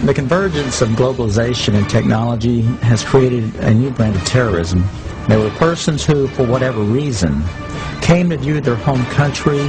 The convergence of globalization and technology has created a new brand of terrorism. There were persons who, for whatever reason, came to view their home country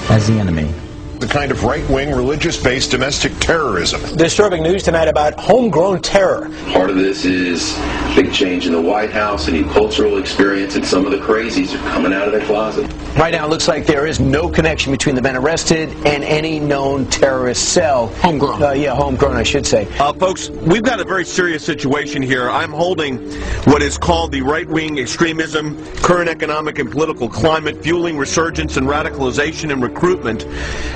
as the enemy. The kind of right-wing, religious-based domestic terrorism. Disturbing news tonight about homegrown terror. Part of this is big change in the White House, a new cultural experience, and some of the crazies are coming out of their closet. Right now, it looks like there is no connection between the men arrested and any known terrorist cell. Homegrown. Yeah, homegrown, I should say. Folks, we've got a very serious situation here. I'm holding what is called the right-wing extremism, current economic and political climate, fueling resurgence and radicalization and recruitment.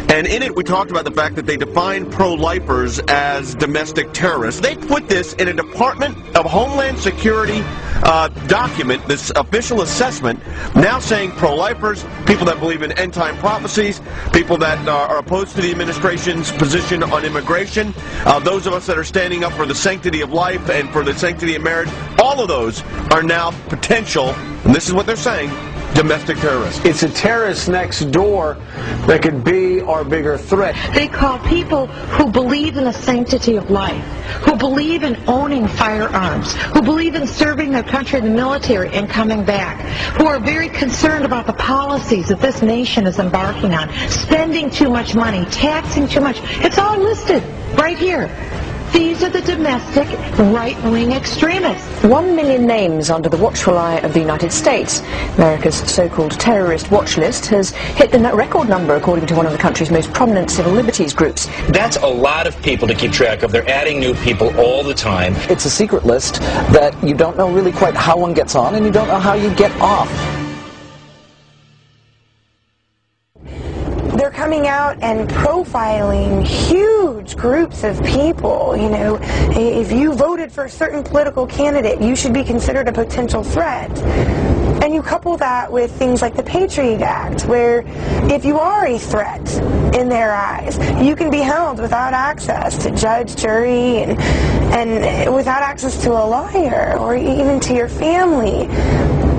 And in it, we talked about the fact that they define pro-lifers as domestic terrorists. They put this in a Department of Homeland Security document, this official assessment, now saying pro-lifers, people that believe in end-time prophecies, people that are opposed to the administration's position on immigration, those of us that are standing up for the sanctity of life and for the sanctity of marriage, all of those are now potential, and this is what they're saying, domestic terrorists. It's a terrorist next door that could be our bigger threat. They call people who believe in the sanctity of life, who believe in owning firearms, who believe in serving their country in the military and coming back, who are very concerned about the policies that this nation is embarking on, spending too much money, taxing too much. It's all listed right here. These are the domestic right-wing extremists. 1 million names under the watchful eye of the United States. America's so-called terrorist watch list has hit the record number, according to one of the country's most prominent civil liberties groups. That's a lot of people to keep track of. They're adding new people all the time. It's a secret list that you don't know really quite how one gets on, and you don't know how you get off. They're coming out and profiling huge groups of people. You know, if you voted for a certain political candidate, you should be considered a potential threat. And you couple that with things like the Patriot Act, where if you are a threat in their eyes, you can be held without access to judge, jury, and without access to a lawyer or even to your family.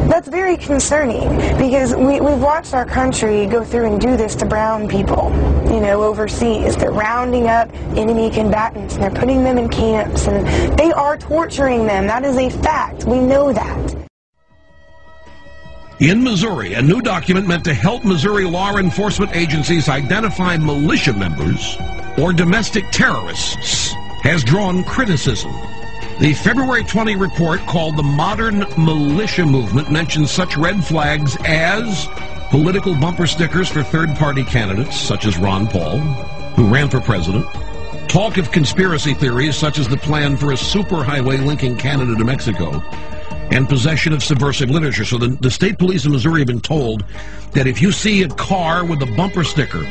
That's very concerning, because we've watched our country go through and do this to brown people, you know, overseas. They're rounding up enemy combatants, and they're putting them in camps, and they are torturing them. That is a fact. We know that. In Missouri, a new document meant to help Missouri law enforcement agencies identify militia members or domestic terrorists has drawn criticism. The February 20 report, called the Modern Militia Movement, mentions such red flags as political bumper stickers for third-party candidates, such as Ron Paul, who ran for president, talk of conspiracy theories, such as the plan for a superhighway linking Canada to Mexico, and possession of subversive literature. So the state police in Missouri have been told that if you see a car with a bumper sticker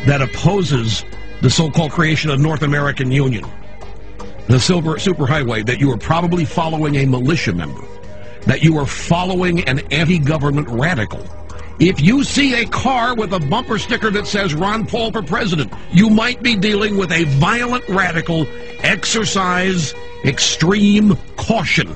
that opposes the so-called creation of North American Union, the superhighway, that you are probably following a militia member, that you are following an anti-government radical. If you see a car with a bumper sticker that says Ron Paul for president, you might be dealing with a violent radical. Exercise extreme caution.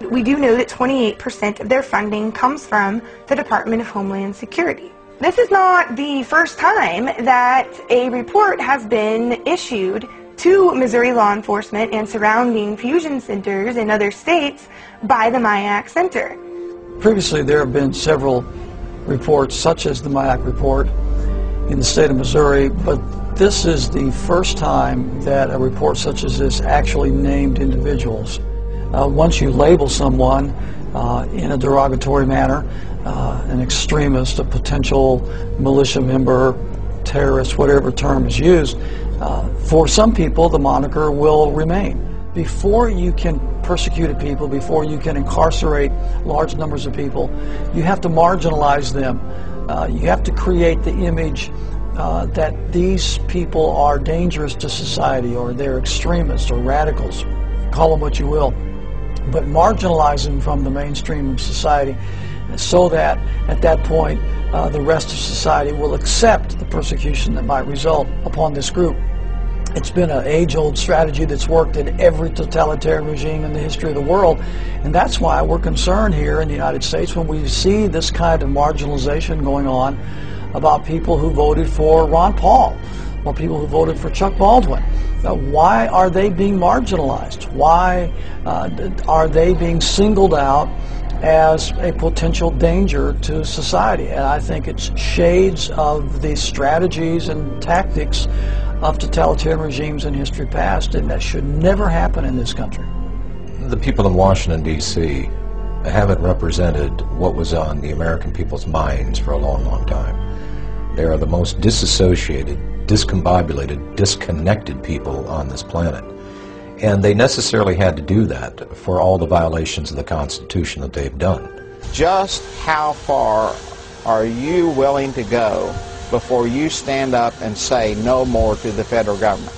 We do know that 28% of their funding comes from the Department of Homeland Security. This is not the first time that a report has been issued to Missouri law enforcement and surrounding fusion centers in other states by the MIAC Center. Previously, there have been several reports, such as the MIAC report in the state of Missouri, but this is the first time that a report such as this actually named individuals. Once you label someone in a derogatory manner, an extremist, a potential militia member, terrorist, whatever term is used, for some people the moniker will remain. Before you can persecute people, before you can incarcerate large numbers of people, you have to marginalize them. You have to create the image that these people are dangerous to society, or they're extremists or radicals. Call them what you will. but marginalize them from the mainstream of society, so that at that point the rest of society will accept the persecution that might result upon this group. It's been an age-old strategy that's worked in every totalitarian regime in the history of the world, and that's why we're concerned here in the United States when we see this kind of marginalization going on about people who voted for Ron Paul or people who voted for Chuck Baldwin. Why are they being marginalized? Why are they being singled out as a potential danger to society? And I think it's shades of the strategies and tactics of totalitarian regimes in history past, and that should never happen in this country. The people in Washington, D.C. haven't represented what was on the American people's minds for a long, long time. They are the most disassociated, discombobulated, disconnected people on this planet. And they necessarily had to do that for all the violations of the Constitution that they've done. Just how far are you willing to go before you stand up and say no more to the federal government?